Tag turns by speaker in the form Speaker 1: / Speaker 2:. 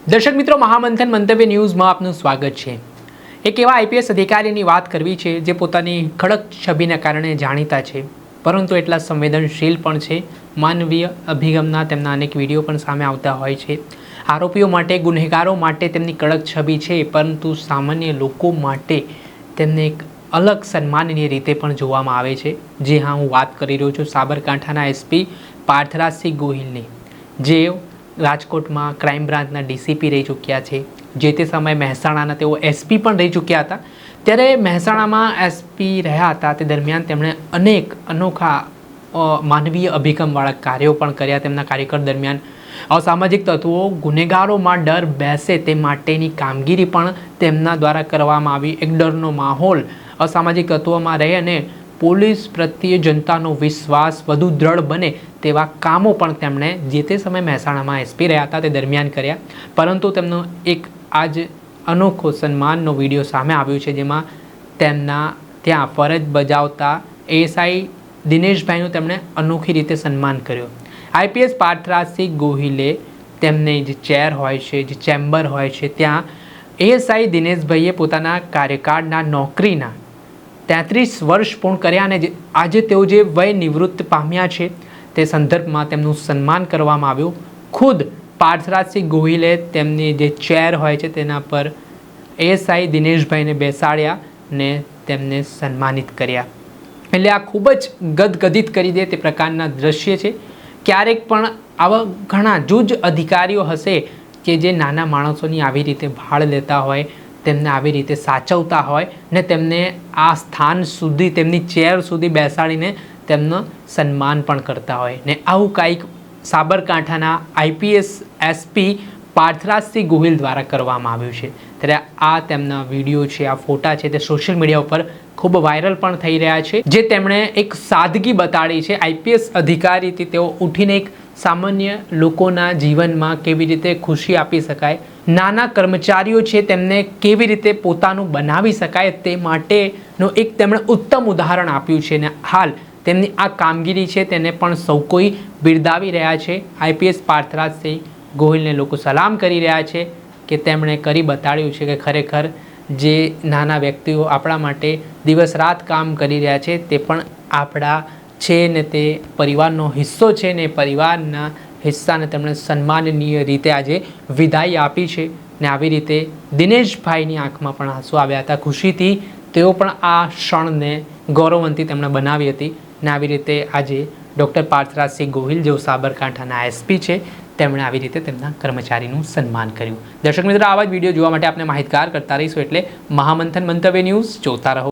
Speaker 1: દર્શક મિત્રો, મહામંથન મંતવ્ય ન્યૂઝમાં આપનું સ્વાગત છે। એક એવા આઈપીએસ અધિકારીની વાત કરવી છે જે પોતાની કડક છબીના કારણે જાણીતા છે, પરંતુ એટલા સંવેદનશીલ પણ છે। માનવીય અભિગમના તેમના અનેક વિડીયો પણ સામે આવતા હોય છે। આરોપીઓ માટે, ગુનેગારો માટે તેમની કડક છબી છે, પરંતુ સામાન્ય લોકો માટે તેમને એક અલગ સન્માનનીય રીતે પણ જોવામાં આવે છે। જે હા, હું વાત કરી રહ્યો છું સાબરકાંઠાના એસપી પાર્થરાજસિંહ ગોહિલની, જે રાજકોટમાં ક્રાઇમ બ્રાન્ચના ડીસીપી રહી ચૂક્યા છે। જે તે સમયે મહેસાણાના તેઓ એસપી પણ રહી ચૂક્યા હતા। ત્યારે મહેસાણામાં એસપી રહ્યા હતા તે દરમિયાન તેમણે અનેક અનોખા માનવીય અભિગમવાળા કાર્યો પણ કર્યા। તેમના કાર્યકાળ દરમિયાન અસામાજિક તત્વો, ગુનેગારોમાં ડર બેસે તે માટેની કામગીરી પણ તેમના દ્વારા કરવામાં આવી। એક ડરનો માહોલ અસામાજિક તત્વોમાં રહે અને પોલીસ પ્રત્યે જનતાનો વિશ્વાસ વધુ દ્રઢ બને તેવા કામો પણ તેમણે જે તે સમયે મહેસાણામાં એસપી રહ્યા હતા તે દરમિયાન કર્યા। પરંતુ તેમનો એક આજ અનોખો સન્માનનો વિડીયો સામે આવ્યો છે, જેમાં તેમના ત્યાં ફરજ બજાવતા એએસઆઈ દિનેશભાઈનું તેમણે અનોખી રીતે સન્માન કર્યું। આઈપીએસ પાર્થરાજસિંહ ગોહિલે તેમને જે ચેર હોય છે, જે ચેમ્બર હોય છે, ત્યાં એએસઆઈ દિનેશભાઈએ પોતાના કાર્યકાળના નોકરીના 33 વર્ષ પૂર્ણ કર્યા અને આજે તેઓ જે વય નિવૃત્ત પામ્યા છે તે સંદર્ભમાં તેમનું સન્માન કરવામાં આવ્યું। ખુદ પાર્થરાજસિંહ ગોહિલે તેમની જે ચેર હોય છે તેના પર એએસઆઈ દિનેશભાઈને બેસાડ્યા ને તેમને સન્માનિત કર્યા। એટલે આ ખૂબ જ ગદગદિત કરી દે તે પ્રકારના દ્રશ્ય છે। ક્યારેક પણ આવા ઘણા જૂજ અધિકારીઓ હશે કે જે નાના માણસોની આવી રીતે ભાળ લેતા હોય, તેમને આવી રીતે સાચવતા હોય ને તેમને આ સ્થાન સુધી, તેમની ચેર સુધી બેસાડીને તેમનું સન્માન પણ કરતા હોય ને આવું કંઈક સાબરકાંઠાના આઈપીએસ એસપી પાર્થરાજસિંહ ગોહિલ દ્વારા કરવામાં આવ્યું છે। ત્યારે આ તેમના વિડીયો છે, આ ફોટા છે તે સોશિયલ મીડિયા ઉપર ખૂબ વાયરલ પણ થઈ રહ્યા છે, જે તેમણે એક સાદગી બતાડી છે। આઈપીએસ અધિકારીથી તેઓ ઉઠીને એક સામાન્ય લોકોના જીવનમાં કેવી રીતે ખુશી આપી શકાય, નાના કર્મચારીઓ છે તેમને કેવી રીતે પોતાનું બનાવી શકાય તે માટેનું એક તેમણે ઉત્તમ ઉદાહરણ આપ્યું છે અને હાલ તેમની આ કામગીરી છે તેને પણ સૌ કોઈ બિરદાવી રહ્યા છે। આઈપીએસ પાર્થરાજસિંહ ગોહિલને લોકો સલામ કરી રહ્યા છે કે તેમણે કરી બતાડ્યું છે કે ખરેખર જે નાના વ્યક્તિઓ આપણા માટે દિવસ રાત કામ કરી રહ્યા છે તે પણ આપણા છે ને તે પરિવારનો હિસ્સો છે ને પરિવારના હિસ્સાને તેમણે સન્માનનીય રીતે આજે વિદાય આપી છે ને આવી રીતે દિનેશભાઈની આંખમાં પણ આંસુ આવ્યા હતા ખુશીથી। તેઓ પણ આ ક્ષણને ગૌરવવંતી તેમણે બનાવી હતી ને આવી રીતે આજે ડૉક્ટર પાર્થરાજસિંહ ગોહિલ, જેઓ સાબરકાંઠાના એસપી છે, તેમણે આવી રીતે તેમના કર્મચારીનું સન્માન કર્યું। દર્શક મિત્રો, આવા જ વિડીયો જોવા માટે આપણે માહિતગાર કરતા રહીશું, એટલે મહામંથન મંતવ્ય ન્યૂઝ જોતા રહો।